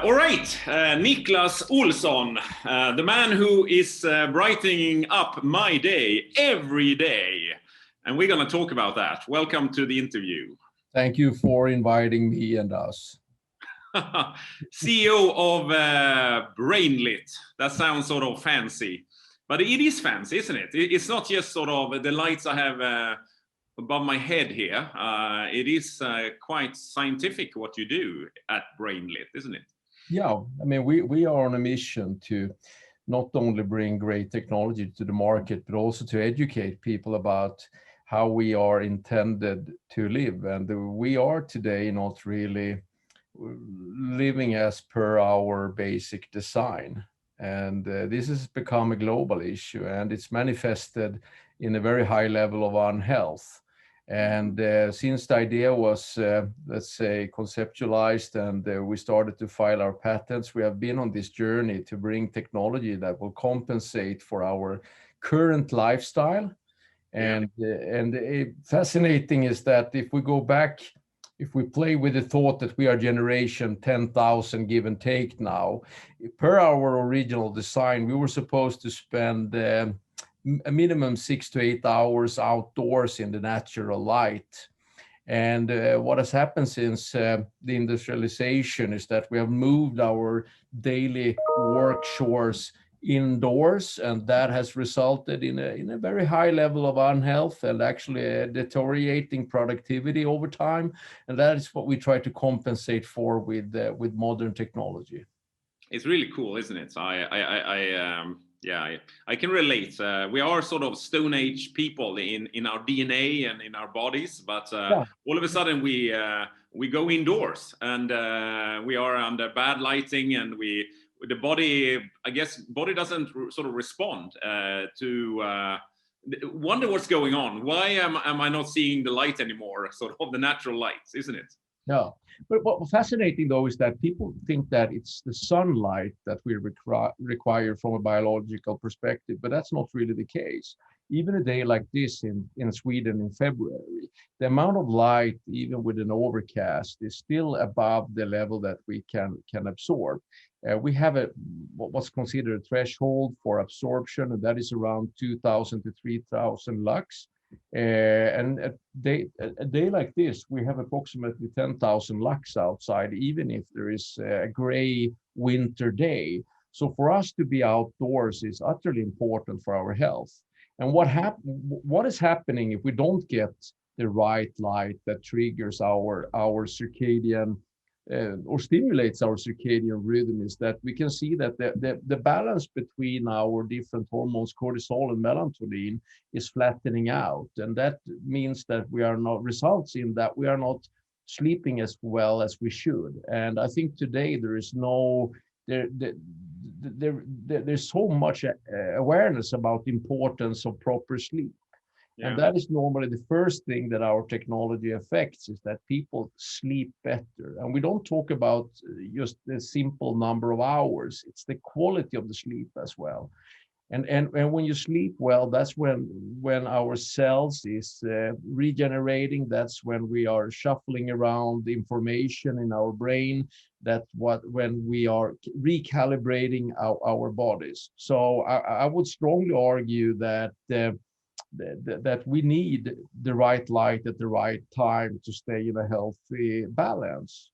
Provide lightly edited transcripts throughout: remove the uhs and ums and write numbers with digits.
All right, Niklas Olsson, the man who is brightening up my day every day. And we're going to talk about that. Welcome to the interview. Thank you for inviting me and us. CEO of Brainlit. That sounds sort of fancy, but it is fancy, isn't it? It's not just sort of the lights I have above my head here. It is quite scientific what you do at Brainlit, isn't it? Yeah, I mean, we are on a mission to not only bring great technology to the market, but also to educate people about how we are intended to live. And we are today not really living as per our basic design. And this has become a global issue, and it's manifested in a very high level of unhealth. And since the idea was, let's say, conceptualized and we started to file our patents, we have been on this journey to bring technology that will compensate for our current lifestyle. And fascinating is that if we go back, if we play with the thought that we are generation 10,000 give and take now, per our original design, we were supposed to spend a minimum 6 to 8 hours outdoors in the natural light. And what has happened since the industrialization is that we have moved our daily work chores indoors, and that has resulted in a very high level of unhealth and actually a deteriorating productivity over time. And that is what we try to compensate for with modern technology. It's really cool, isn't it? I can relate. We are sort of Stone Age people in our DNA and in our bodies, but all of a sudden we go indoors and we are under bad lighting, and the body, I guess, body doesn't sort of respond to wonder what's going on. Why am I not seeing the light anymore? Sort of the natural lights, isn't it? Yeah, but what's fascinating though is that people think that it's the sunlight that we require from a biological perspective, but that's not really the case. Even a day like this in Sweden in February, the amount of light, even with an overcast, is still above the level that we can absorb. We have what's considered a threshold for absorption, and that is around 2,000 to 3,000 lux. And a day like this, we have approximately 10,000 lux outside, even if there is a gray winter day. So for us to be outdoors is utterly important for our health. And what is happening if we don't get the right light that triggers our circadian or stimulates our circadian rhythm is that we can see that the balance between our different hormones, cortisol and melatonin, is flattening out. And that means that results in that we are not sleeping as well as we should. And I think today there's so much awareness about the importance of proper sleep. Yeah. And that is normally the first thing that our technology affects, is that people sleep better. And we don't talk about just the simple number of hours, it's the quality of the sleep as well. And when you sleep well, that's when our cells is regenerating. That's when we are shuffling around the information in our brain. When we are recalibrating our bodies. So I would strongly argue that that we need the right light at the right time to stay in a healthy balance.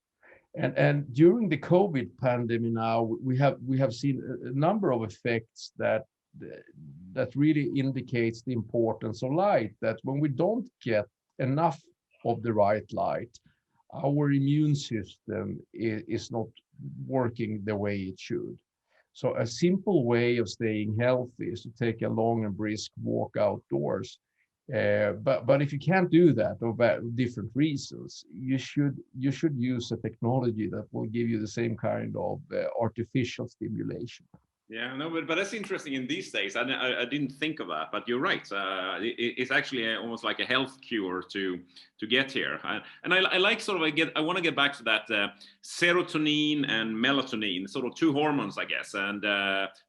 And during the COVID pandemic now, we have seen a number of effects that really indicates the importance of light, that when we don't get enough of the right light, our immune system is not working the way it should. So a simple way of staying healthy is to take a long and brisk walk outdoors. But if you can't do that for different reasons, you should use a technology that will give you the same kind of artificial stimulation. Yeah, no, but that's interesting in these days. I didn't think of that, but you're right. It's actually almost like a health cure to get here. And I like sort of, I want to get back to that serotonin and melatonin, sort of two hormones, I guess. And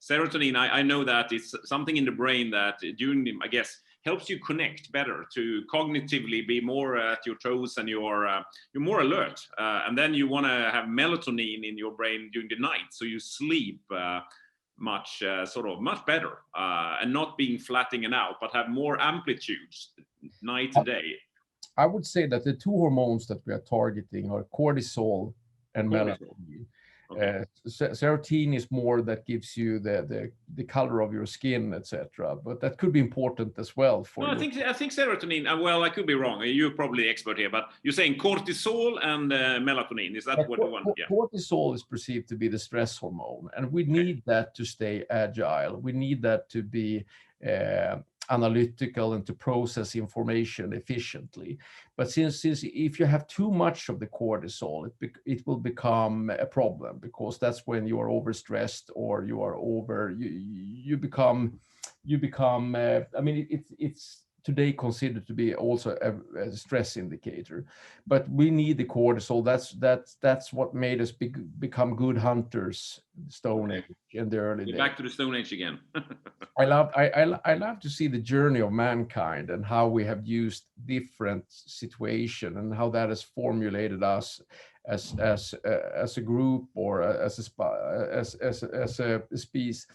serotonin, I know that it's something in the brain that during the, I guess, helps you connect better, to cognitively be more at your toes, and you're more alert. And then you want to have melatonin in your brain during the night, so you sleep much better, and not being flattening out, but have more amplitudes night and day. I would say that the two hormones that we are targeting are cortisol and melatonin. Okay. Serotonin is more that gives you the color of your skin, etc. But that could be important as well for No, you. I think serotonin. Well, I could be wrong. You're probably the expert here, but you're saying cortisol and melatonin. Is that what you want? Yeah. Cortisol is perceived to be the stress hormone, and we need that to stay agile. We need that to be analytical and to process information efficiently. But since if you have too much of the cortisol, it will become a problem, because that's when you are overstressed, or you are you become I mean, it's today considered to be also a stress indicator. But we need the cortisol. That's what made us become good hunters, Stone Age, in the early days. Back to the Stone Age again. I love to see the journey of mankind and how we have used different situation, and how that has formulated us as a group, or as a species.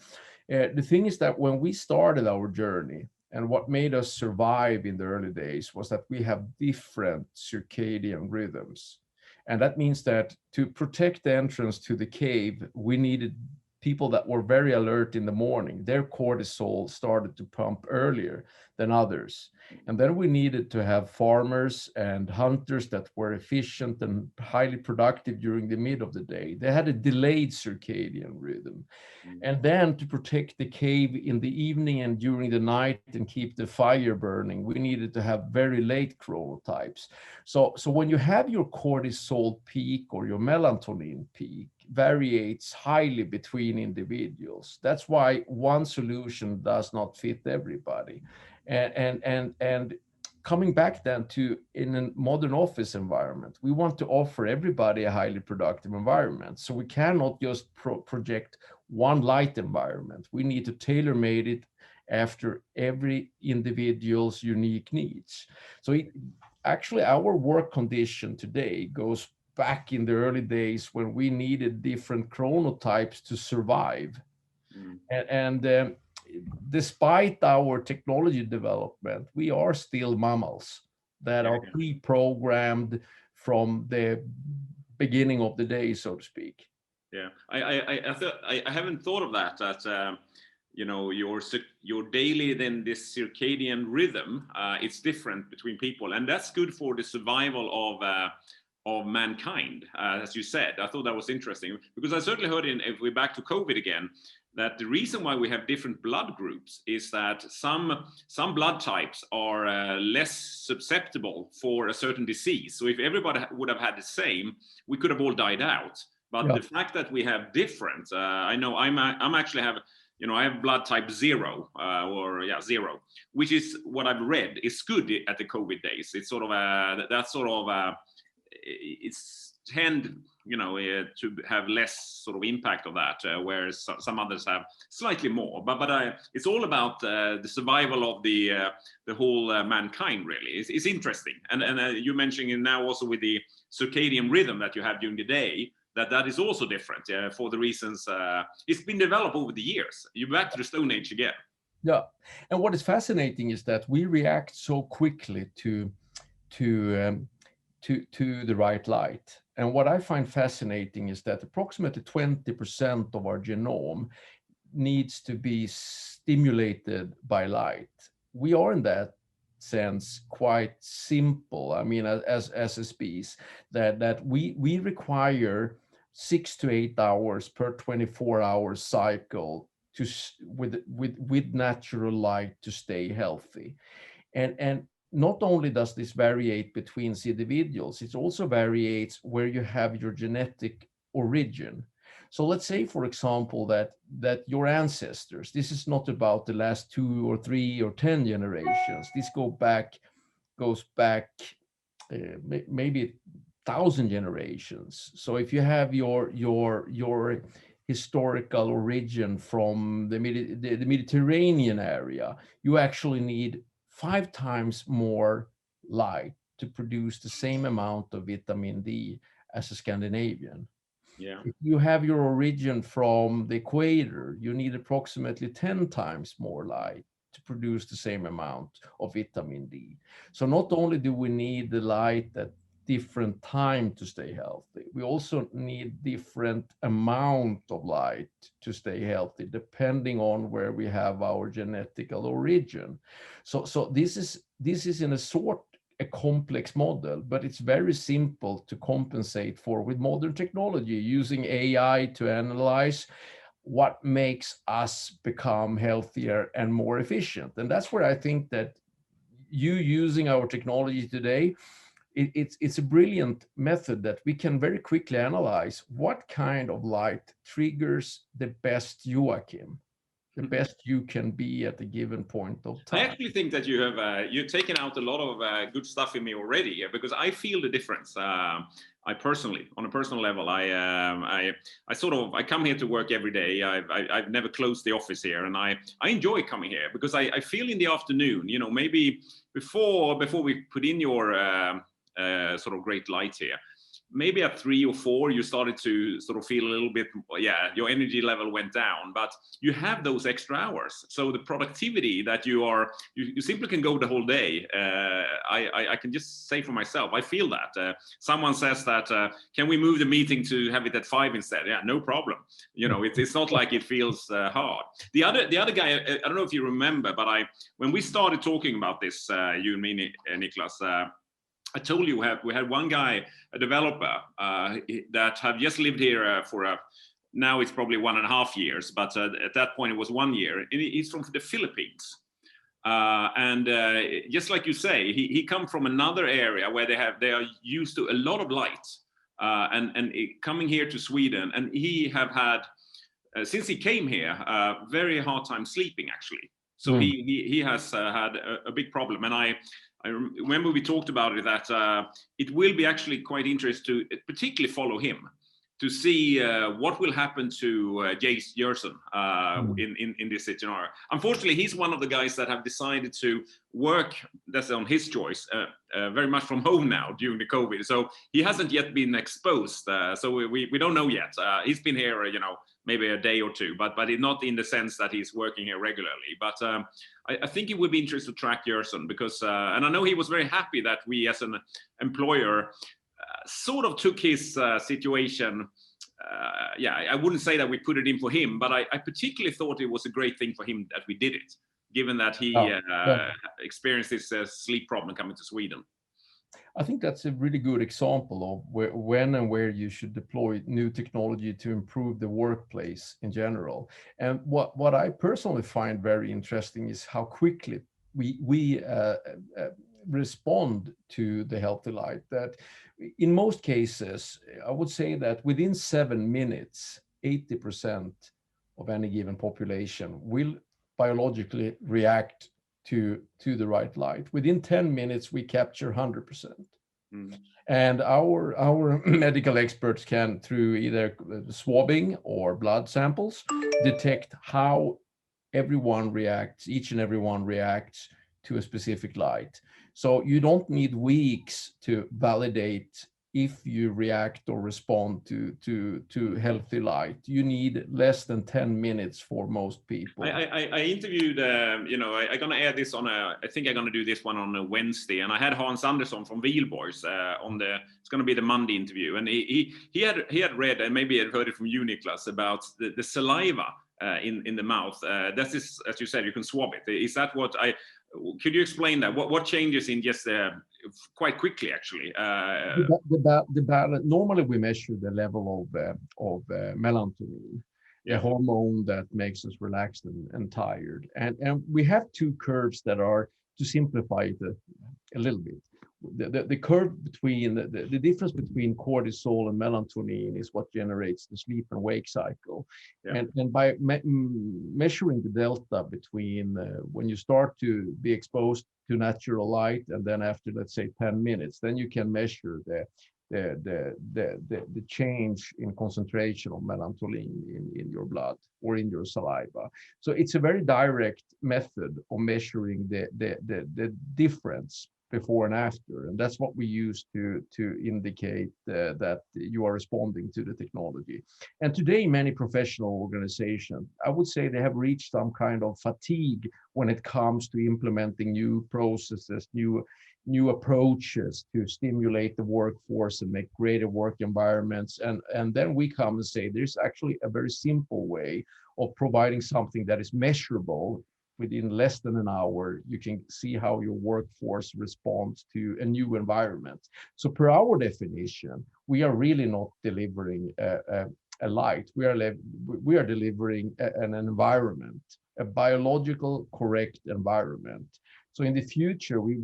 The thing is that when we started our journey, and what made us survive in the early days, was that we have different circadian rhythms. And that means that to protect the entrance to the cave, we needed people that were very alert in the morning. Their cortisol started to pump earlier than others. And then we needed to have farmers and hunters that were efficient and highly productive during the mid of the day. They had a delayed circadian rhythm. And then to protect the cave in the evening and during the night and keep the fire burning, we needed to have very late chronotypes. So when you have your cortisol peak or your melatonin peak, varies highly between individuals. That's why one solution does not fit everybody. And coming back then to, in a modern office environment, we want to offer everybody a highly productive environment. So we cannot just project one light environment. We need to tailor-made it after every individual's unique needs. So actually our work condition today goes back in the early days, when we needed different chronotypes to survive. And despite our technology development, we are still mammals that are pre-programmed from the beginning of the day, so to speak. Yeah, I haven't thought of that. You know, your daily, then this circadian rhythm, it's different between people, and that's good for the survival of mankind, as you said. I thought that was interesting, because I certainly heard, if we're back to COVID again, that the reason why we have different blood groups is that some blood types are less susceptible for a certain disease. So if everybody would have had the same, we could have all died out. But the fact that we have different, I know I'm actually have, you know, I have blood type 0, 0, which is what I've read is good at the COVID days. It's sort of it's tend, you know, to have less sort of impact of that, whereas some others have slightly more. But it's all about the survival of the whole mankind, really. It's interesting. And you're mentioning now also with the circadian rhythm that you have during the day, that is also different for the reasons it's been developed over the years. You're back to the Stone Age again. Yeah, and what is fascinating is that we react so quickly to the right light. And what I find fascinating is that approximately 20% of our genome needs to be stimulated by light. We are in that sense quite simple. I mean, as a species, that we require 6 to 8 hours per 24-hour cycle with natural light to stay healthy. And not only does this variate between individuals, it also variates where you have your genetic origin. So let's say, for example, that your ancestors, this is not about the last 2 or 3 or 10 generations. This goes back maybe 1,000 generations. So if you have your historical origin from the Mediterranean area, you actually need 5 times more light to produce the same amount of vitamin D as a Scandinavian. Yeah. If you have your origin from the equator, you need approximately 10 times more light to produce the same amount of vitamin D. So not only do we need the light at different time to stay healthy, we also need different amount of light to stay healthy, depending on where we have our genetical origin. So this is in a sort a complex model, but it's very simple to compensate for with modern technology, using AI to analyze what makes us become healthier and more efficient. And that's where I think that you using our technology today, it's a brilliant method that we can very quickly analyze what kind of light triggers the best Joachim, the best you can be at a given point of time. I actually think that you've taken out a lot of good stuff in me already, because I feel the difference. I personally, on a personal level, I come here to work every day. I've never closed the office here, and I enjoy coming here because I feel in the afternoon, maybe before we put in your sort of great light here, maybe at 3 or 4, you started to sort of feel a little bit, your energy level went down, but you have those extra hours. So the productivity that you simply can go the whole day. I can just say for myself, I feel that. Someone says that, can we move the meeting to have it at 5 instead? Yeah, no problem. It's not like it feels hard. The other guy, I don't know if you remember, but when we started talking about this, you and me, Niklas, I told you we had one guy, a developer, that have just lived here now it's probably 1.5 years, but at that point it was 1 year. He's from the Philippines. And just like you say, he come from another area where they are used to a lot of light, and coming here to Sweden, and he have had, since he came here, very hard time sleeping actually. So he has had a big problem. And I remember we talked about it, that it will be actually quite interesting to particularly follow him, to see what will happen to Jace Yerson in this scenario. Unfortunately, he's one of the guys that have decided to work, that's on his choice, very much from home now during the COVID. So he hasn't yet been exposed. So we don't know yet. He's been here, maybe a day or two, but not in the sense that he's working here regularly. But I think it would be interesting to track Yerson, because, and I know he was very happy that we as an employer sort of took his situation. I wouldn't say that we put it in for him, but I particularly thought it was a great thing for him that we did it, given that he experienced this sleep problem coming to Sweden. I think that's a really good example of when and where you should deploy new technology to improve the workplace in general. And what I personally find very interesting is how quickly we respond to the healthy light. That in most cases, I would say that within 7 minutes, 80% of any given population will biologically react to the right light. Within 10 minutes, we capture 100%. And our medical experts can, through either swabbing or blood samples, detect how each and everyone reacts to a specific light. So you don't need weeks to validate if you react or respond to healthy light. You need less than 10 minutes for most people. I interviewed, I'm going to air this I think I'm going to do this one on a Wednesday. And I had Hans Andersson from Wihlborgs it's going to be the Monday interview. And he had read, and maybe had heard it from you, Niklas, about the saliva in the mouth. That is, as you said, you can swab it. Is that what could you explain that? What changes in just quite quickly, actually? Normally, we measure the level of melatonin, a hormone that makes us relaxed and tired. And we have 2 curves that are, to simplify it a little bit. The curve between the difference between cortisol and melatonin is what generates the sleep and wake cycle. And by measuring the delta between when you start to be exposed to natural light and then after, let's say, 10 minutes, then you can measure the change in concentration of melatonin in your blood or in your saliva. So it's a very direct method of measuring the difference before and after, and that's what we use to indicate that you are responding to the technology. And today, many professional organizations, I would say, they have reached some kind of fatigue when it comes to implementing new processes, new approaches to stimulate the workforce and make greater work environments. And then we come and say there's actually a very simple way of providing something that is measurable. Within less than an hour, you can see how your workforce responds to a new environment. So per our definition, we are really not delivering a light. We are delivering an environment, a biological correct environment. So in the future, we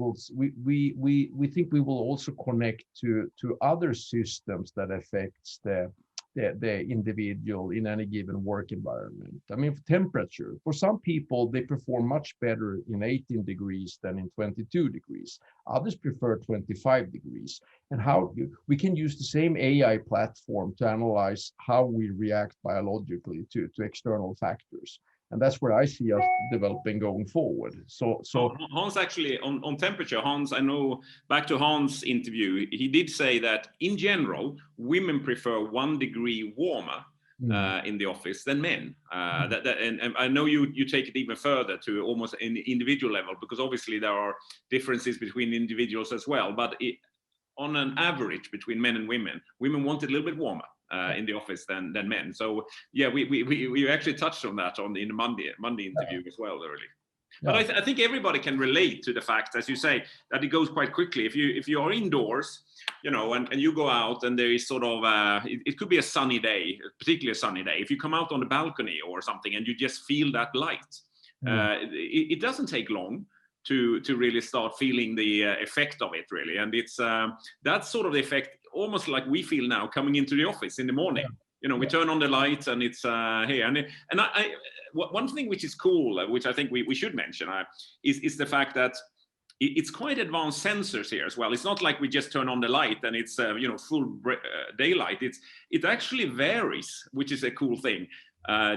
think we will also connect to other systems that affects the individual in any given work environment. I mean, temperature, for some people, they perform much better in 18 degrees than in 22 degrees. Others prefer 25 degrees. And how we can use the same AI platform to analyze how we react biologically to external factors. And that's where I see us developing going forward. So Hans, actually, on temperature, Hans, I know, back to Hans' interview, he did say that in general, women prefer 1 degree warmer in the office than men. And I know you take it even further to almost an individual level, because obviously there are differences between individuals as well. But on an average between men and women want it a little bit warmer in the office than men. So yeah, we actually touched on that in the Monday interview as well early. But I think everybody can relate to the fact, as you say, that it goes quite quickly. If you are indoors, and you go out and there is sort of it could be a sunny day, particularly a sunny day. If you come out on the balcony or something and you just feel that light, it doesn't take long to really start feeling the effect of it, really. And it's that's sort of the effect, almost like we feel now coming into the office in the morning. We turn on the lights and it's here. And I one thing which is cool, which I think we should mention, is the fact that it's quite advanced sensors here as well. It's not like we just turn on the light and it's full daylight. It actually varies, which is a cool thing.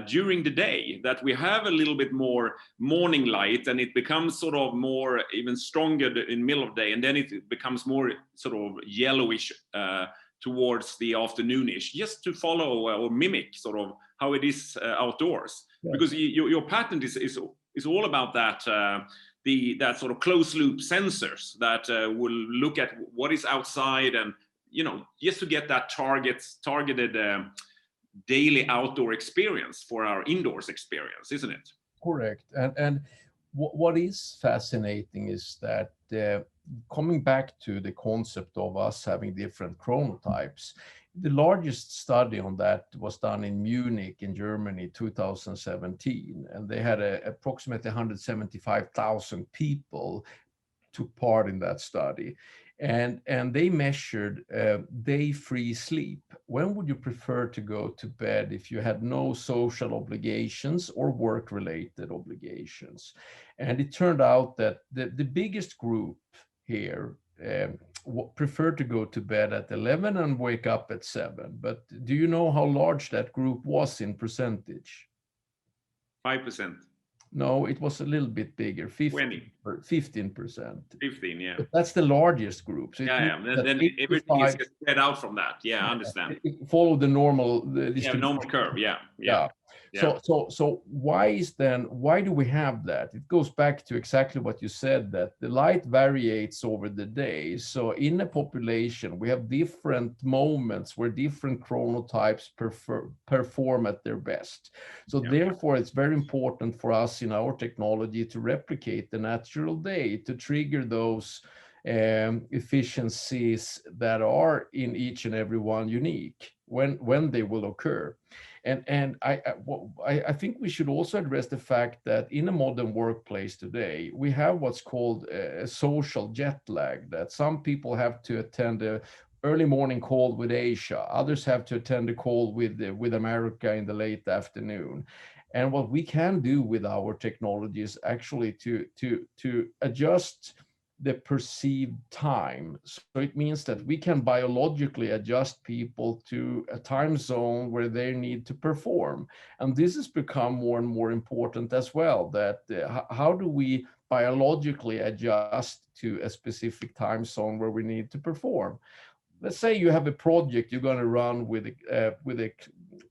During the day, that we have a little bit more morning light, and it becomes sort of more even stronger in the middle of the day, and then it becomes more sort of yellowish towards the afternoonish, just to follow or mimic sort of how it is outdoors. Because your patent is all about that that sort of closed loop sensors that will look at what is outside, and just to get that targeted daily outdoor experience for our indoors experience, isn't it? Correct. And what is fascinating is that coming back to the concept of us having different chronotypes, the largest study on that was done in Munich in Germany, 2017, and they had approximately 175,000 people took part in that study. And they measured day-free sleep. When would you prefer to go to bed if you had no social obligations or work-related obligations? And it turned out that the biggest group here preferred to go to bed at 11 and wake up at 7. But do you know how large that group was in percentage? 5%. No, it was a little bit bigger, 15%. 15, yeah. But that's the largest group. So then everything is spread out from that. Yeah, I understand. Follow the normal normal curve. Yeah. So why do we have that? It goes back to exactly what you said, that the light varies over the day. So in a population, we have different moments where different chronotypes perform at their best. So therefore, it's very important for us in our technology to replicate the natural day, to trigger those efficiencies that are in each and every one unique when they will occur. And I think we should also address the fact that in a modern workplace today, we have what's called a social jet lag, that some people have to attend a early morning call with Asia, others have to attend a call with America in the late afternoon. And what we can do with our technology is actually to adjust the perceived time. So it means that we can biologically adjust people to a time zone where they need to perform. And this has become more and more important as well, that how do we biologically adjust to a specific time zone where we need to perform? Let's say you have a project you're going to run with a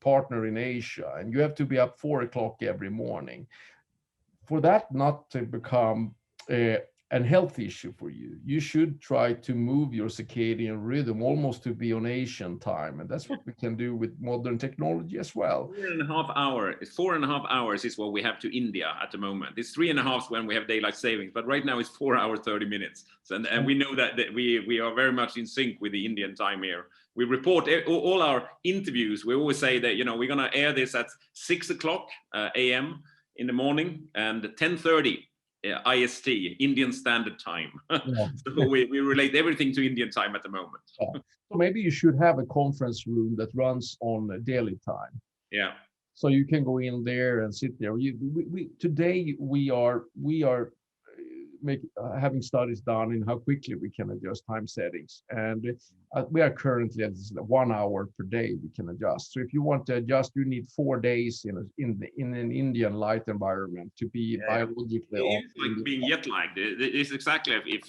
partner in Asia, and you have to be up 4 o'clock every morning. For that not to become an health issue for you, you should try to move your circadian rhythm almost to be on Asian time. And that's what we can do with modern technology as well. 4.5 hours. 4.5 hours is what we have to India at the moment. It's 3.5 when we have daylight savings, but right now it's 4 hours, 30 minutes. So, and we know that we are very much in sync with the Indian time here. We report all our interviews. We always say that, we're going to air this at 6 o'clock a.m. in the morning and 10:30 IST, Indian Standard Time. Yeah. So we relate everything to Indian time at the moment. Yeah. So maybe you should have a conference room that runs on daily time. Yeah. So you can go in there and sit there. Today we are having studies done in how quickly we can adjust time settings, and we are currently at 1 hour per day we can adjust. So if you want to adjust, you need 4 days in an Indian light environment to be biologically. It's like being jet lagged. It's exactly if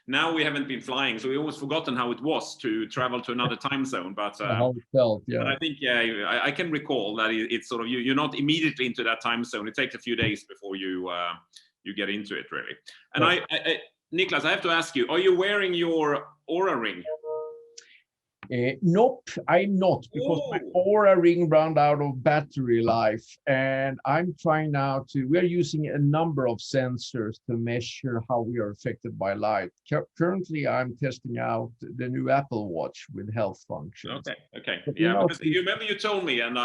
now we haven't been flying, so we almost forgotten how it was to travel to another time zone. But how it felt, yeah. But I think I can recall that it's sort of you're not immediately into that time zone. It takes a few days before you get into it, really. And I Niklas, I have to ask you, are you wearing your Aura ring? Nope, I'm not, because my Aura ring ran out of battery life, and I'm trying now we're using a number of sensors to measure how we are affected by light. Currently, I'm testing out the new Apple Watch with health functions. Okay. Yeah, because you remember you told me, and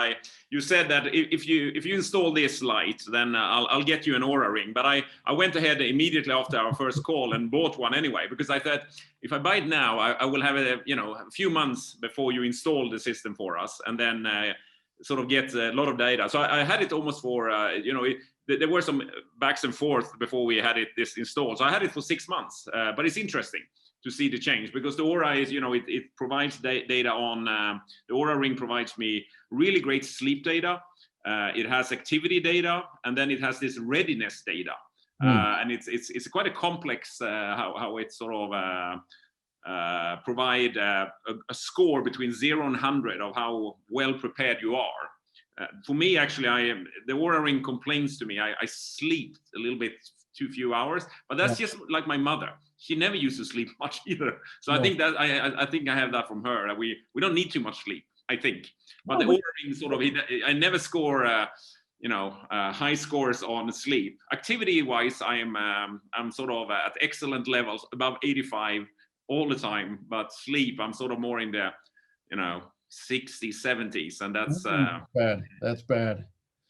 you said that if you install this light, then I'll get you an Aura ring. But I went ahead immediately after our first call and bought one anyway, because I thought if I buy it now, I will have a few months before you install the system for us, and then sort of get a lot of data. So I had it almost for there were some backs and forth before we had this installed. So I had it for 6 months, but it's interesting to see the change, because the Aura is it provides data on the Aura ring provides me really great sleep data. It has activity data, and then it has this readiness data. And it's quite a complex how it sort of provide a score between 0 and 100 of how well prepared you are. For me, actually, the Aura ring complains to me. I sleep a little bit too few hours, but that's just like my mother. She never used to sleep much either. So I think that I think I have that from her. We don't need too much sleep, I think. But the Aura ring sort of, I never score high scores on sleep. Activity wise, I'm sort of at excellent levels, above 85 all the time, but sleep, I'm sort of more in the 60s, 70s, and that's bad. That's bad.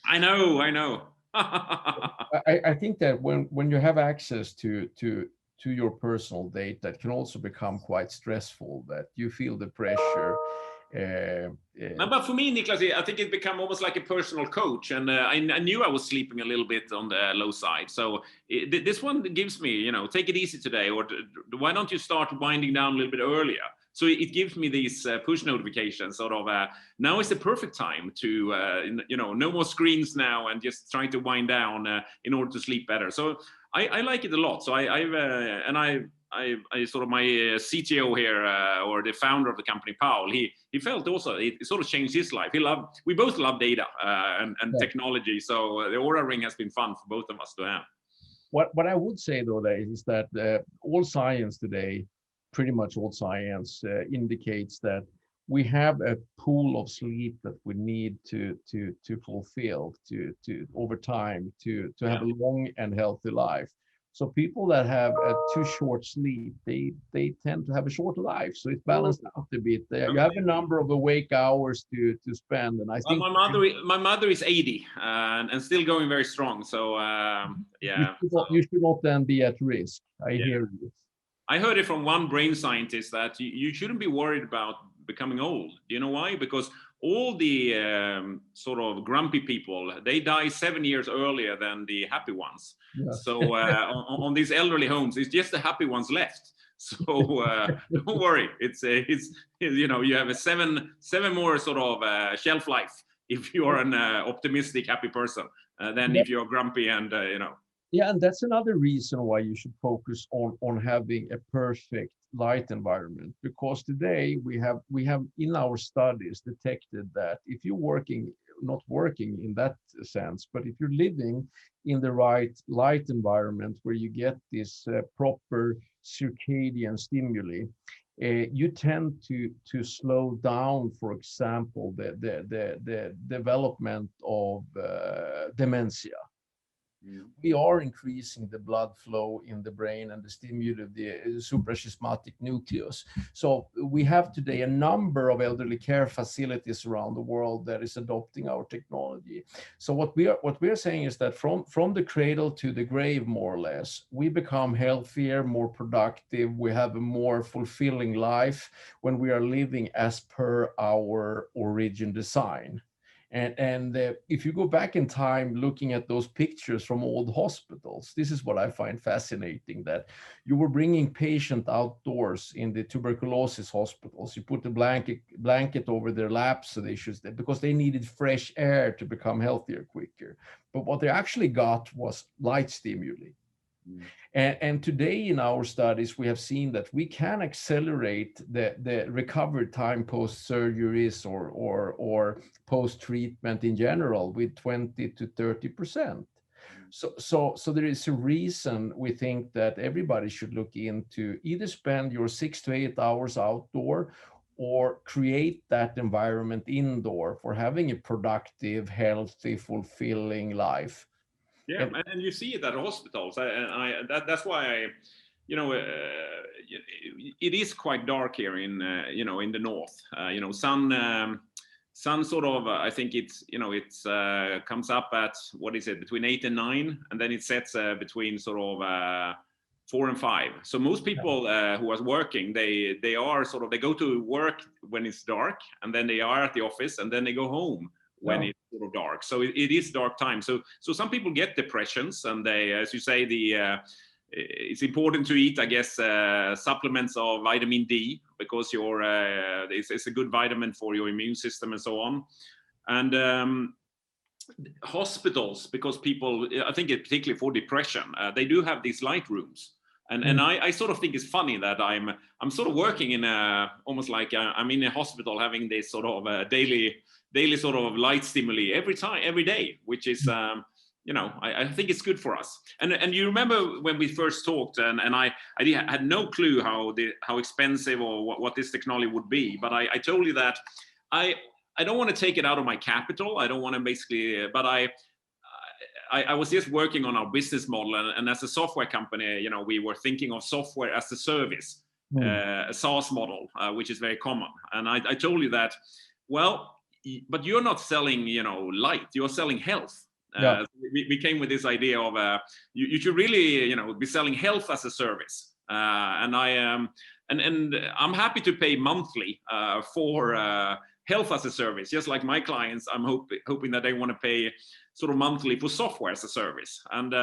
I know. I think that when you have access to your personal data, it can also become quite stressful, that you feel the pressure. But for me, Niklas, I think it became almost like a personal coach, and I knew I was sleeping a little bit on the low side. So this one gives me, take it easy today, or why don't you start winding down a little bit earlier? So it gives me these push notifications, sort of. Now is the perfect time to, no more screens now, and just trying to wind down in order to sleep better. So I like it a lot. So I sort of my CTO here, or the founder of the company, Paul, he felt also it sort of changed his life. We both love data and technology. So the Aura ring has been fun for both of us to have. What I would say though is that all science today, pretty much all science indicates that we have a pool of sleep that we need to fulfill to over time to have a long and healthy life. So people that have a too short sleep, they tend to have a shorter life. So it's balanced out a bit. You have a number of awake hours to spend, and I think my mother is 80 and still going very strong. So you should not then be at risk. I hear you. I heard it from one brain scientist that you shouldn't be worried about becoming old. Do you know why? Because all the sort of grumpy people, they die 7 years earlier than the happy ones. Yeah. So on these elderly homes, it's just the happy ones left. So don't worry, it's you know, you have a seven more sort of shelf life if you are an optimistic, happy person than if you're grumpy and you know. Yeah, and that's another reason why you should focus on having a perfect light environment, because today we have in our studies detected that if you're not working in that sense, but if you're living in the right light environment where you get this proper circadian stimuli, you tend to slow down, for example, the development of dementia. We are increasing the blood flow in the brain and the stimuli of the suprachiasmatic nucleus. So we have today a number of elderly care facilities around the world that is adopting our technology. So what we are saying is that from the cradle to the grave, more or less, we become healthier, more productive. We have a more fulfilling life when we are living as per our origin design. And if you go back in time, looking at those pictures from old hospitals, this is what I find fascinating, that you were bringing patients outdoors in the tuberculosis hospitals. You put a blanket over their laps so because they needed fresh air to become healthier quicker. But what they actually got was light stimuli. And today in our studies, we have seen that we can accelerate the recovery time post surgeries or post treatment in general with 20 to 30%. So there is a reason we think that everybody should look into either spend your 6 to 8 hours outdoor or create that environment indoor for having a productive, healthy, fulfilling life. Yeah, and you see it at hospitals, and that's why I, you know, it is quite dark here in you know, in the north. You know, sun sort of I think it's, you know, it's comes up at, what is it, between 8 and 9, and then it sets between sort of 4 and 5. So most people who are working, they are sort of, they go to work when it's dark, and then they are at the office, and then they go home when it's sort of dark. So it is dark time. So some people get depressions, and they, as you say, it's important to eat, I guess, supplements of vitamin D, because it's a good vitamin for your immune system and so on. And hospitals, because people, I think particularly for depression, they do have these light rooms. And I sort of think it's funny that I'm sort of working in almost like I'm in a hospital having this sort of daily sort of light stimuli every day, which is you know, I think it's good for us. And you remember when we first talked, and I had no clue how expensive or what this technology would be, but I told you that I don't want to take it out of my capital. I don't want to basically, but I was just working on our business model, and as a software company, you know, we were thinking of software as a service, a SaaS model, which is very common. And I told you that, well, but you're not selling, you know, light, you're selling health. So we came with this idea of you should really, you know, be selling health as a service. And I'm happy to pay monthly for health as a service, just like my clients. I'm hoping that they want to pay sort of monthly for software as a service. And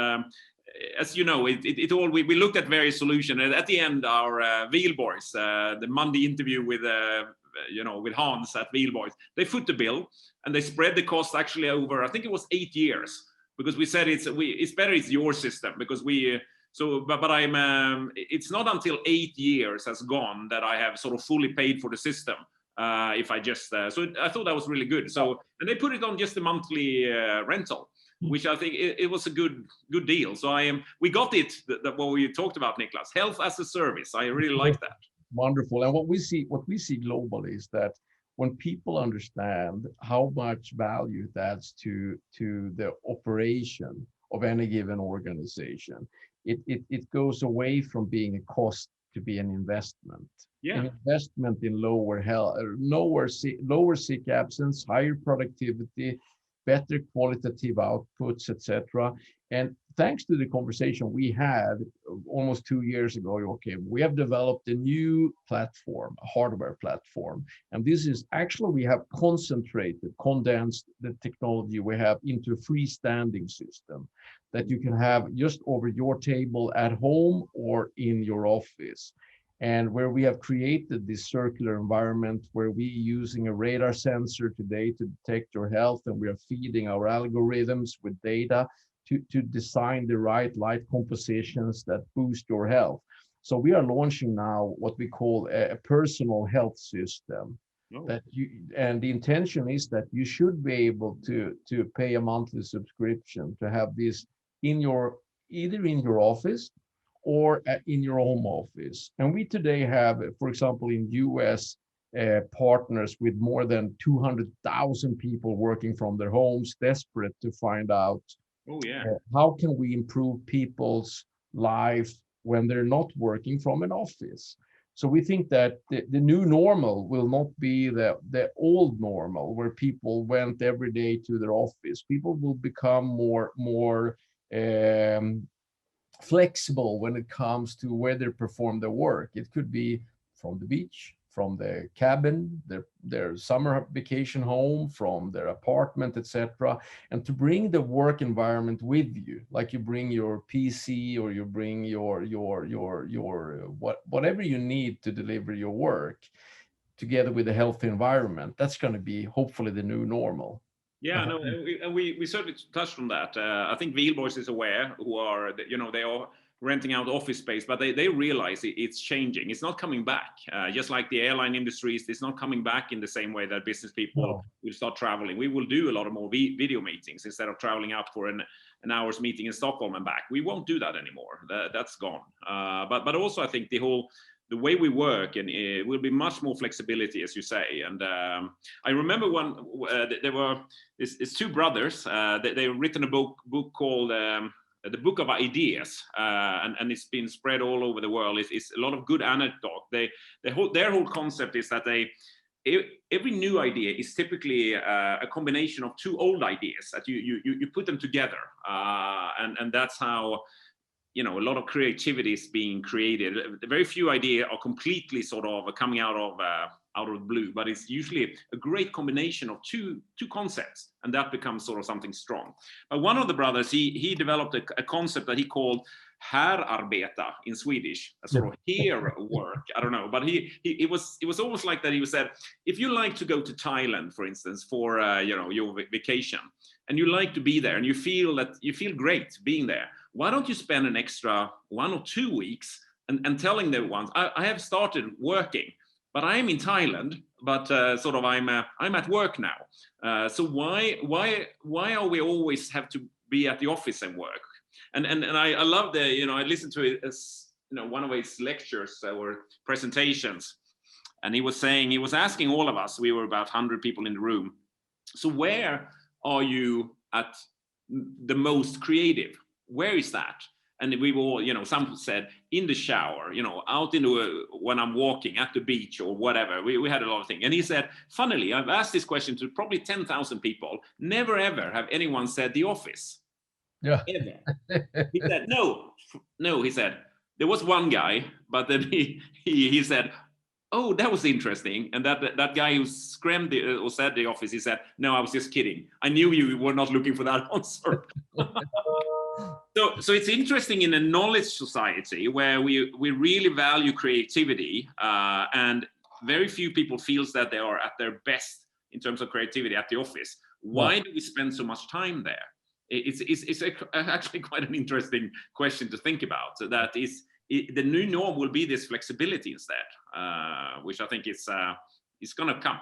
as you know, it all, we looked at various solutions. And at the end, our Wheel Boys, the Monday interview with you know, with Hans at Wheel Boys, they foot the bill, and they spread the cost actually over, I think it was 8 years, because we said it's better it's your system, because we. So, but I'm. It's not until 8 years has gone that I have sort of fully paid for the system. If I just so I thought that was really good. So, and they put it on just a monthly rental, which I think it was a good deal. So we got it, what we talked about, Niklas, health as a service. I really like that. Wonderful. And what we see globally is that when people understand how much value it adds to the operation of any given organization, it goes away from being a cost to be an investment. Yeah. An investment in lower health, lower sick absence, higher productivity, better qualitative outputs, etc. And thanks to the conversation we had almost 2 years ago, okay, we have developed a new platform, a hardware platform. And this is actually, we have condensed the technology we have into a freestanding system that you can have just over your table at home or in your office. And where we have created this circular environment where we using a radar sensor today to detect your health, and we are feeding our algorithms with data to design the right light compositions that boost your health. So we are launching now what we call a personal health system. Oh. That you, and the intention is that you should be able to pay a monthly subscription to have this in your, either in your office or in your home office. And we today have, for example, in US, partners with more than 200,000 people working from their homes, desperate to find out, oh yeah, how can we improve people's life when they're not working from an office. So we think that the new normal will not be the old normal where people went every day to their office. People will become more flexible when it comes to where they perform their work. It could be from the beach, from the cabin, their summer vacation home, from their apartment, etc. And to bring the work environment with you, like you bring your PC or you bring your whatever you need to deliver your work, together with a healthy environment. That's going to be hopefully the new normal. Yeah, no, and we certainly touched on that. I think Wheelboys is aware, who are, they are renting out office space, but they realize it's changing. It's not coming back. Just like the airline industries, it's not coming back in the same way that business people will start traveling. We will do a lot of more video meetings instead of traveling up for an hour's meeting in Stockholm and back. We won't do that anymore. That's gone. But also I think the way we work, and it will be much more flexibility, as you say. And I remember there were it's two brothers. They've written a book called the Book of Ideas, and it's been spread all over the world. It's a lot of good anecdote. Their whole concept is that every new idea is typically a combination of two old ideas that you put them together, and that's how a lot of creativity is being created. Very few ideas are completely sort of coming out of the blue, but it's usually a great combination of two concepts, and that becomes sort of something strong. But one of the brothers, he developed a concept that he called herarbeta in Swedish, a sort of here work. I don't know, but it was almost like that. He said, if you like to go to Thailand, for instance, for your vacation, and you like to be there, and you feel great being there, why don't you spend an extra 1 or 2 weeks and telling them once, I have started working, but I am in Thailand, but sort of I'm at work now. So why are we always have to be at the office and work? And I love I listened to it as one of his lectures or presentations, and he was asking all of us, we were about 100 people in the room, so where are you at the most creative? Where is that? And we all, some said in the shower, out when I'm walking at the beach or whatever. We had a lot of things. And he said, funnily, I've asked this question to probably 10,000 people. Never ever have anyone said the office. Yeah. Ever. He said, no, he said, there was one guy, but then he said, oh, that was interesting. And that guy who screamed or said the office, he said, no, I was just kidding. I knew you were not looking for that answer. So it's interesting in a knowledge society where we really value creativity, and very few people feels that they are at their best in terms of creativity at the office. Why do we spend so much time there? It's actually quite an interesting question to think about. So that is, the new norm will be this flexibility instead, which I think is going to come.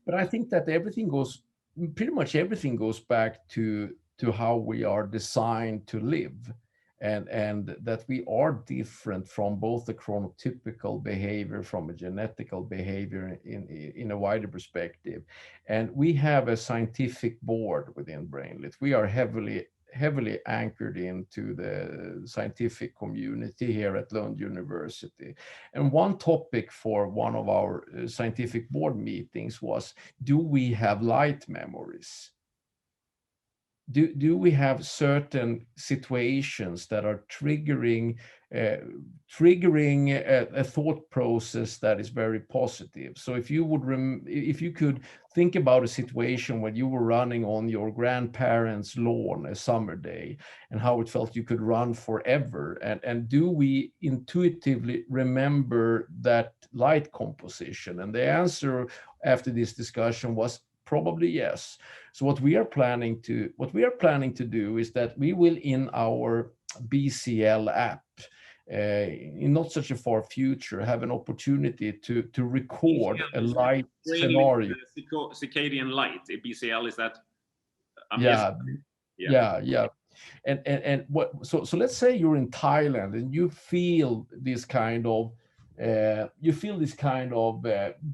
But I think that pretty much everything goes back to how we are designed to live, and that we are different from both the chronotypical behavior, from a genetical behavior in a wider perspective. And we have a scientific board within Brainlit. We are heavily anchored into the scientific community here at Lund University. And one topic for one of our scientific board meetings was, do we have light memories? do we have certain situations that are triggering a thought process that is very positive? So if you would if you could think about a situation when you were running on your grandparents' lawn a summer day, and how it felt you could run forever, and do we intuitively remember that light composition? And the answer after this discussion was probably yes. So what we are planning to do is that we will, in our BCL app, in not such a far future, have an opportunity to record a light scenario. Circadian light, BCL, is that? Yeah, yeah. And what, so let's say you're in Thailand and you feel this kind of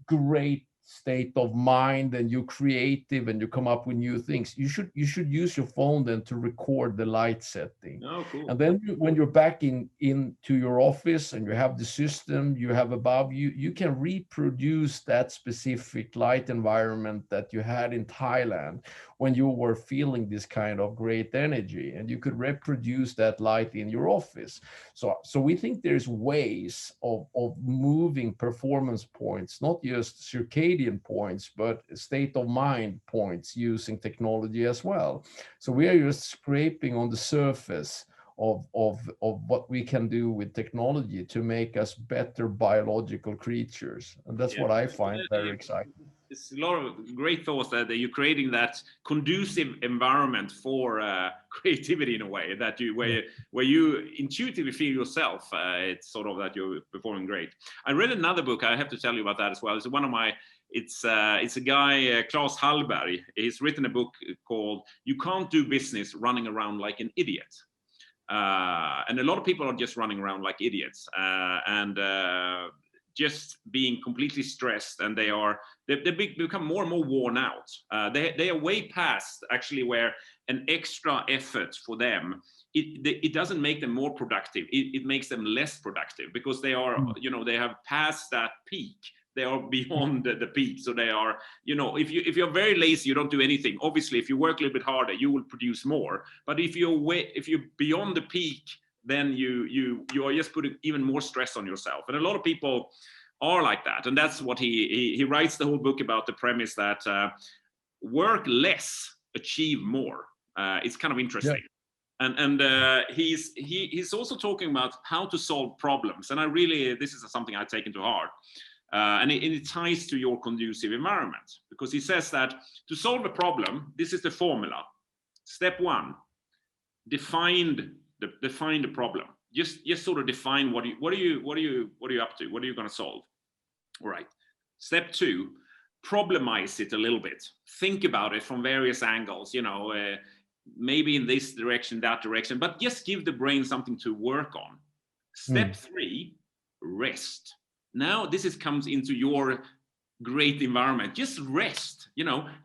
great state of mind, and you're creative and you come up with new things. You should use your phone then to record the light setting. Oh, cool. And then when you're back into your office and you have the system you have above you, you can reproduce that specific light environment that you had in Thailand when you were feeling this kind of great energy, and you could reproduce that light in your office. So we think there's ways of moving performance points, not just circadian points, but state of mind points, using technology as well. So we are just scraping on the surface of what we can do with technology to make us better biological creatures. And that's what I find very exciting. It's a lot of great thoughts that you're creating that conducive environment for creativity in a way that where you intuitively feel yourself. It's sort of that you're performing great. I read another book. I have to tell you about that as well. It's one of my. It's a guy, Claes Hallberg. He's written a book called "You Can't Do Business Running Around Like an Idiot." And a lot of people are just running around like idiots and just being completely stressed, and they become more and more worn out. They are way past actually where an extra effort for them, it doesn't make them more productive. It makes them less productive, because they are, they have passed that peak. They are beyond the peak. So they are, if you're very lazy, you don't do anything. Obviously, if you work a little bit harder, you will produce more. But if you're beyond the peak, then you are just putting even more stress on yourself. And a lot of people are like that. And that's what he writes the whole book about, the premise that work less, achieve more. It's kind of interesting. Yeah. And he's also talking about how to solve problems. And this is something I've taken to heart. And it ties to your conducive environment, because he says that to solve a problem, this is the formula. Step one, define the problem. Just sort of define what are you up to? What are you going to solve? All right. Step two, problemize it a little bit. Think about it from various angles. Maybe in this direction, that direction, but just give the brain something to work on. Step three, rest. Now this comes into your great environment. Just rest,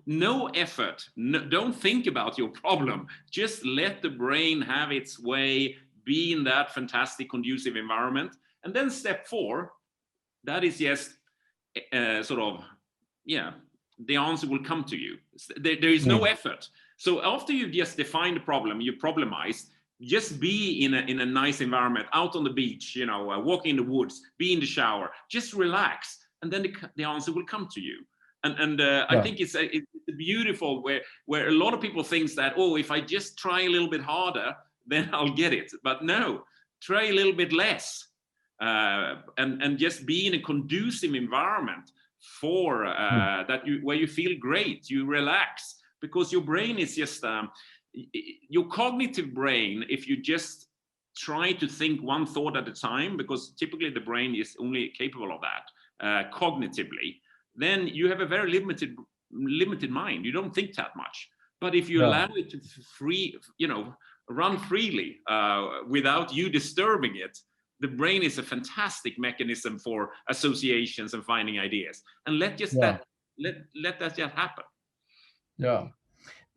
no effort. Don't think about your problem. Just let the brain have its way, be in that fantastic conducive environment. And then step four, that is just the answer will come to you. There is no effort. So after you've just defined the problem, you problemized, just be in a nice environment, out on the beach, walk in the woods, be in the shower, just relax, and then the answer will come to you. And I think it's beautiful where a lot of people think that, if I just try a little bit harder, then I'll get it. But no, try a little bit less, and just be in a conducive environment for where you feel great, you relax, because your brain is just your cognitive brain. If you just try to think one thought at a time, because typically the brain is only capable of that cognitively, then you have a very limited mind. You don't think that much. But if you allow it to run freely without you disturbing it, the brain is a fantastic mechanism for associations and finding ideas. And let that just happen. Yeah.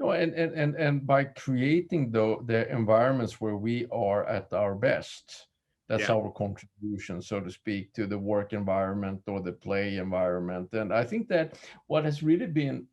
No, and by creating the environments where we are at our best, that's our contribution, so to speak, to the work environment or the play environment. And I think that what has really been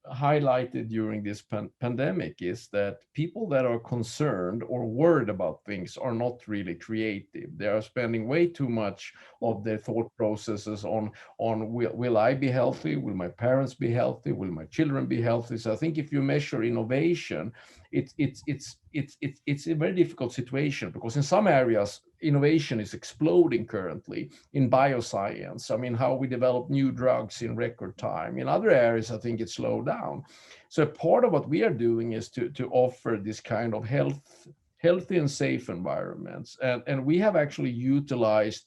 highlighted during this pandemic is that people that are concerned or worried about things are not really creative. They are spending way too much of their thought processes on will I be healthy? Will my parents be healthy? Will my children be healthy? So I think if you measure innovation, it's a very difficult situation, because in some areas innovation is exploding currently in bioscience. I mean, how we develop new drugs in record time. In other areas, I think it's slowed down. So part of what we are doing is to offer this kind of healthy and safe environments. And we have actually utilized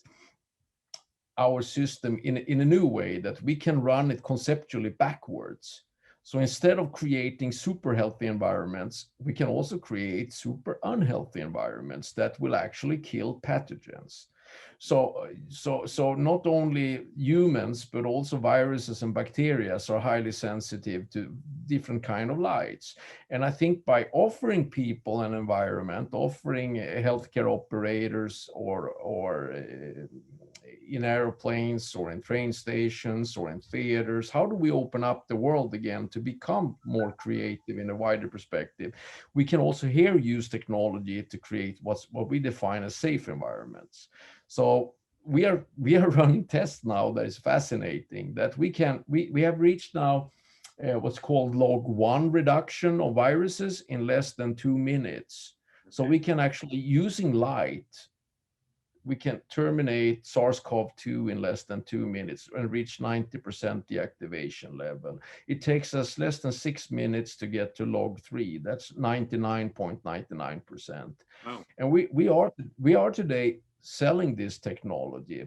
our system in a new way, that we can run it conceptually backwards. So instead of creating super healthy environments, we can also create super unhealthy environments that will actually kill pathogens. So not only humans, but also viruses and bacteria are highly sensitive to different kind of lights. And I think by offering people an environment, offering healthcare operators or in airplanes or in train stations or in theaters, how do we open up the world again to become more creative in a wider perspective? We can also here use technology to create what we define as safe environments. So we are running tests now that is fascinating, that we have reached now what's called log 1 reduction of viruses in less than 2 minutes. So we can actually, using light, we can terminate SARS-CoV-2 in less than 2 minutes and reach 90% deactivation level. It takes us less than 6 minutes to get to log 3. That's 99.99%. Wow. And we are today selling this technology,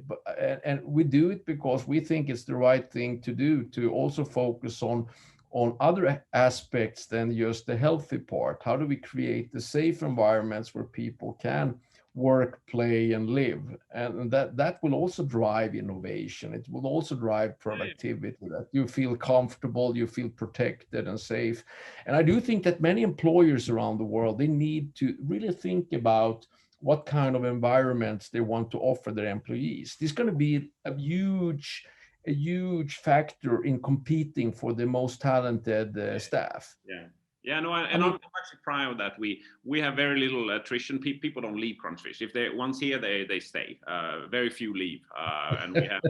and we do it because we think it's the right thing to do, to also focus on other aspects than just the healthy part. How do we create the safe environments where people can work, play, and live? And that will also drive innovation. It will also drive productivity, that you feel comfortable, you feel protected and safe. And I do think that many employers around the world, they need to really think about what kind of environments they want to offer their employees. This is going to be a huge factor in competing for the most talented staff. Yeah, no, and I'm actually proud that we have very little attrition. People don't leave countries. If they once here, they stay. Very few leave, and we have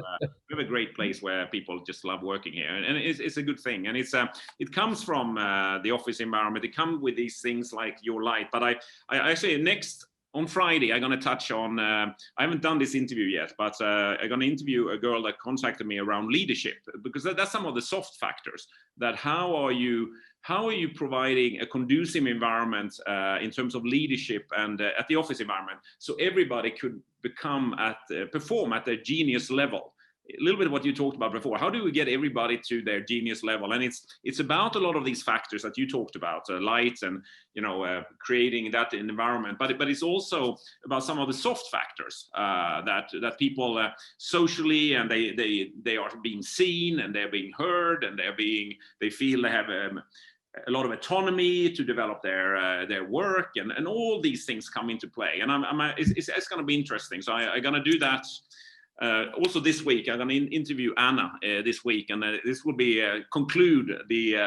a great place where people just love working here, and it's a good thing. And it comes from the office environment. It comes with these things like your light. But I actually next. On Friday, I'm going to touch on, I haven't done this interview yet, but I'm going to interview a girl that contacted me around leadership, because that's some of the soft factors. That how are you providing a conducive environment in terms of leadership and at the office environment, so everybody could perform at their genius level. A little bit of what you talked about before. How do we get everybody to their genius level? And it's about a lot of these factors that you talked about, light and creating that environment. But it's also about some of the soft factors that people socially, and they are being seen, and they're being heard, and they feel they have a lot of autonomy to develop their work, and all these things come into play. And it's going to be interesting. So I'm going to do that. Also this week, I'm going to interview Anna this week, and this will be conclude the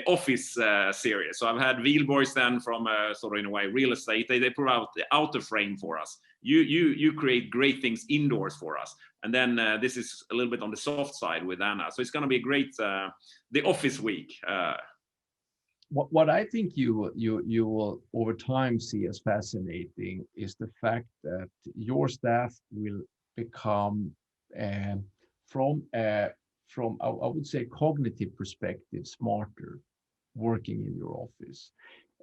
office series. So I've had Wihlborgs then from sort of in a way real estate. They put out the outer frame for us. You create great things indoors for us, and then this is a little bit on the soft side with Anna. So it's going to be a great the office week. What I think you will over time see as fascinating is the fact that your staff will become from I would say cognitive perspective smarter working in your office.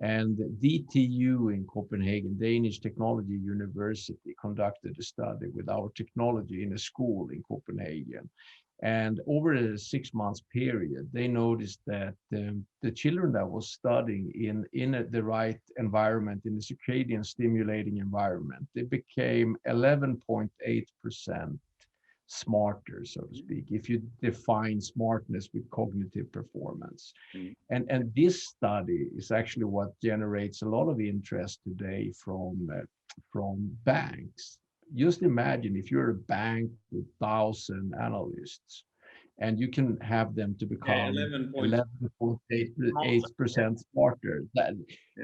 And DTU in Copenhagen, Danish Technology University, conducted a study with our technology in a school in Copenhagen. And over a 6 months period, they noticed that the children that was studying in the right environment, in the circadian stimulating environment, they became 11.8% smarter, so to speak, if you define smartness with cognitive performance. And this study is actually what generates a lot of interest today from banks. Just imagine if you're a bank with 1,000 analysts, and you can have them to become 11.8% smarter.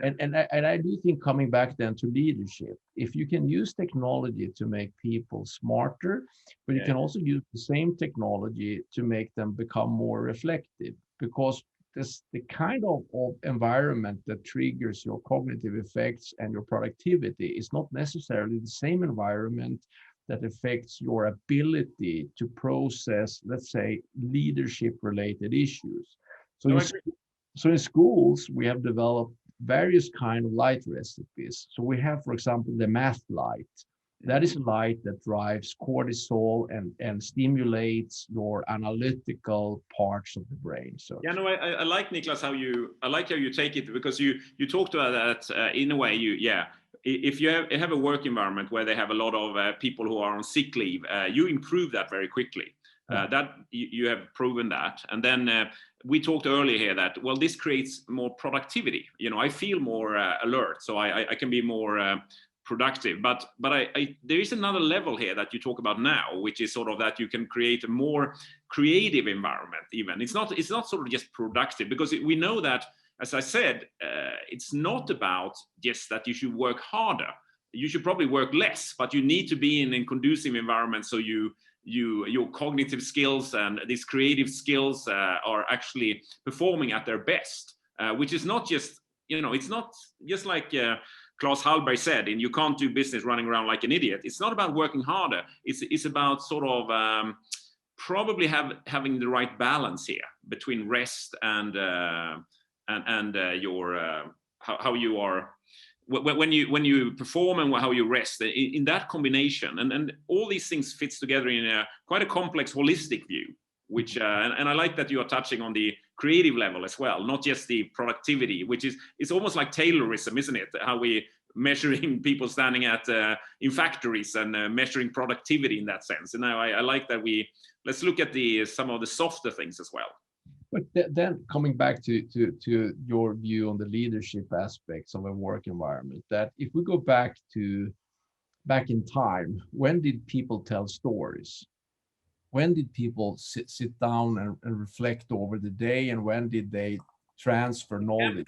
And I do think, coming back then to leadership, if you can use technology to make people smarter, but you can also use the same technology to make them become more reflective, because the kind of environment that triggers your cognitive effects and your productivity is not necessarily the same environment that affects your ability to process, let's say, leadership related issues. So in schools, we have developed various kind of light recipes. So we have, for example, the math light. That is a light that drives cortisol and stimulates your analytical parts of the brain. So yeah, no, I like, Niklas, how you take it, because you talked about that in a way. If you have a work environment where they have a lot of people who are on sick leave, you improve that very quickly. That you have proven that. And then we talked earlier here that, well, this creates more productivity. I feel more alert, so I can be more productive. But there is another level here that you talk about now, which is sort of that you can create a more creative environment. Even it's not sort of just productive, because we know that, as I said, it's not about just that you should work harder. You should probably work less, but you need to be in a conducive environment, so your cognitive skills and these creative skills are actually performing at their best, which is not just, it's not just like Klaus Hallberg said, and you can't do business running around like an idiot. It's not about working harder. It's about sort of probably having the right balance here between rest and your how you are when you perform and how you rest, in that combination, and all these things fits together in quite a complex, holistic view. Which and I like that you are touching on the creative level as well, not just the productivity, which it's almost like Taylorism, isn't it? How we measuring people standing at in factories and measuring productivity in that sense. And now I like that let's look at some of the softer things as well. But then coming back to your view on the leadership aspects of a work environment, that if we go back in time, when did people tell stories? When did people sit down and reflect over the day, and when did they transfer knowledge?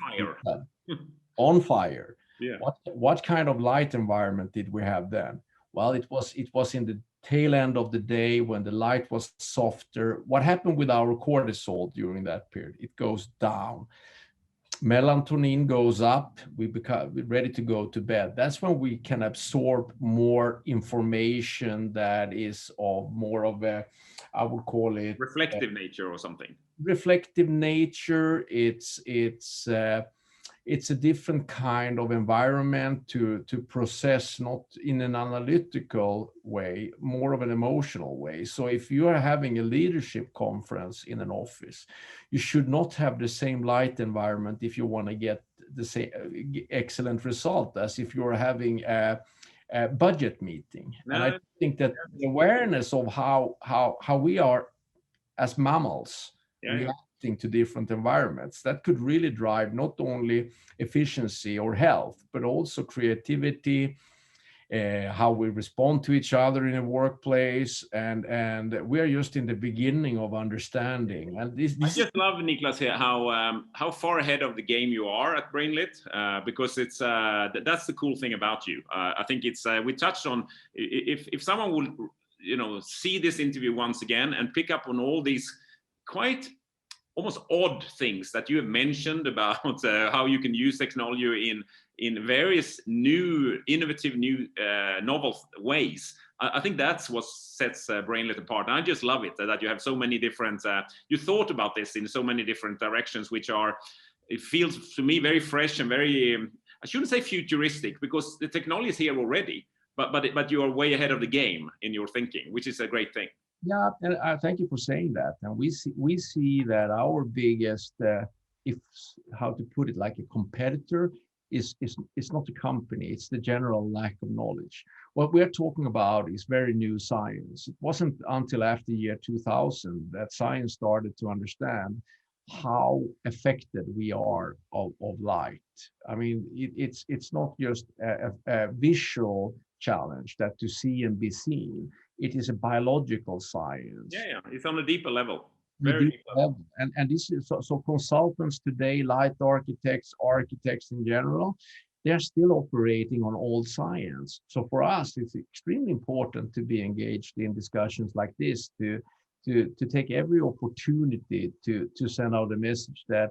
On fire. Yeah. What kind of light environment did we have then? Well, it was in the tail end of the day when the light was softer. What happened with our cortisol during that period? It goes down. Melatonin goes up, we become ready to go to bed. That's when we can absorb more information that is of more of a, I would call it, reflective nature or something. Reflective nature. It's a different kind of environment to process, not in an analytical way, more of an emotional way. So if you are having a leadership conference in an office, you should not have the same light environment if you want to get the same excellent result as if you're having a budget meeting. No. And I think that the awareness of how we are as mammals, reacting to different environments, that could really drive not only efficiency or health, but also creativity, how we respond to each other in a workplace, and we are just in the beginning of understanding. And this I just love, Niklas, here how far ahead of the game you are at Brainlit, because it's that's the cool thing about you. I think it's we touched on, if someone will see this interview once again and pick up on all these quite almost odd things that you have mentioned about how you can use technology in various new, innovative, new, novel ways. I think that's what sets Brainlit apart. And I just love it that you have so many different, you thought about this in so many different directions, which are, it feels to me very fresh and very, I shouldn't say futuristic, because the technology is here already, but you are way ahead of the game in your thinking, which is a great thing. Yeah, and thank you for saying that. And we see that our biggest, if how to put it, like a competitor, is not a company. It's the general lack of knowledge. What we're talking about is very new science. It wasn't until after the year 2000 that science started to understand how affected we are of light. I mean, it's not just a visual challenge that to see and be seen. it is a biological science. Yeah, it's on a deeper level. The Very deep deep level. level. And this is so consultants today, light architects in general, they're still operating on old science. So for us, it's extremely important to be engaged in discussions like this, to take every opportunity to send out a message that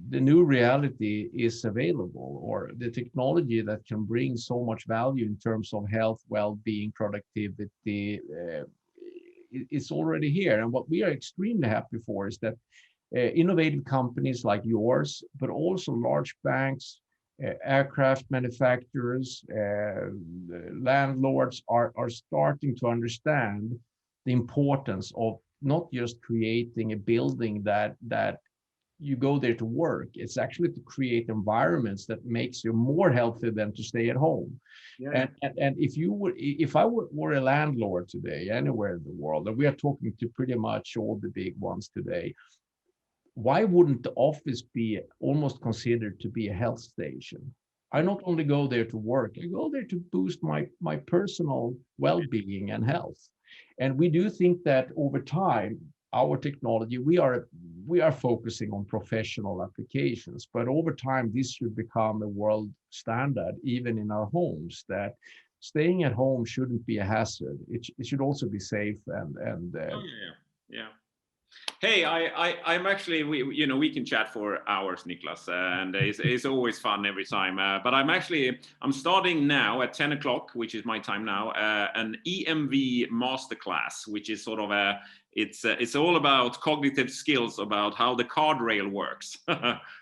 the new reality is available, or the technology that can bring so much value in terms of health, well-being, productivity, it's already here. And what we are extremely happy for is that innovative companies like yours, but also large banks, aircraft manufacturers, landlords are starting to understand the importance of not just creating a building that you go there to work. It's actually to create environments that makes you more healthy than to stay at home. Yeah. And if I were a landlord today, anywhere in the world, and we are talking to pretty much all the big ones today, why wouldn't the office be almost considered to be a health station? I not only go there to work, I go there to boost my personal well-being and health. And we do think that over time, our technology, we are focusing on professional applications, but over time, this should become a world standard, even in our homes, that staying at home shouldn't be a hazard. It should also be safe and yeah. Hey, I'm actually, we can chat for hours, Niklas, and it's always fun every time. But I'm starting now at 10 o'clock, which is my time now, an EMV masterclass, which is sort of it's all about cognitive skills, about how the card rail works.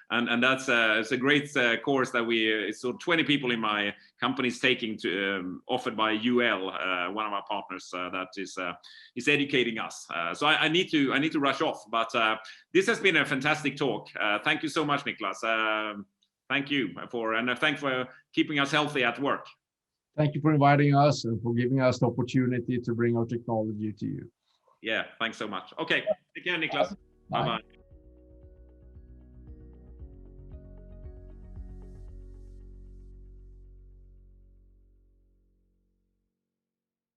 and that's it's a great course that it's 20 people in my company is taking, to offered by UL, one of our partners that is educating us. So I need to rush off, but this has been a fantastic talk. Thank you so much, Niklas. Thank you thanks for keeping us healthy at work. Thank you for inviting us and for giving us the opportunity to bring our technology to you. Yeah, thanks so much. Okay, take care, Niklas. Bye-bye.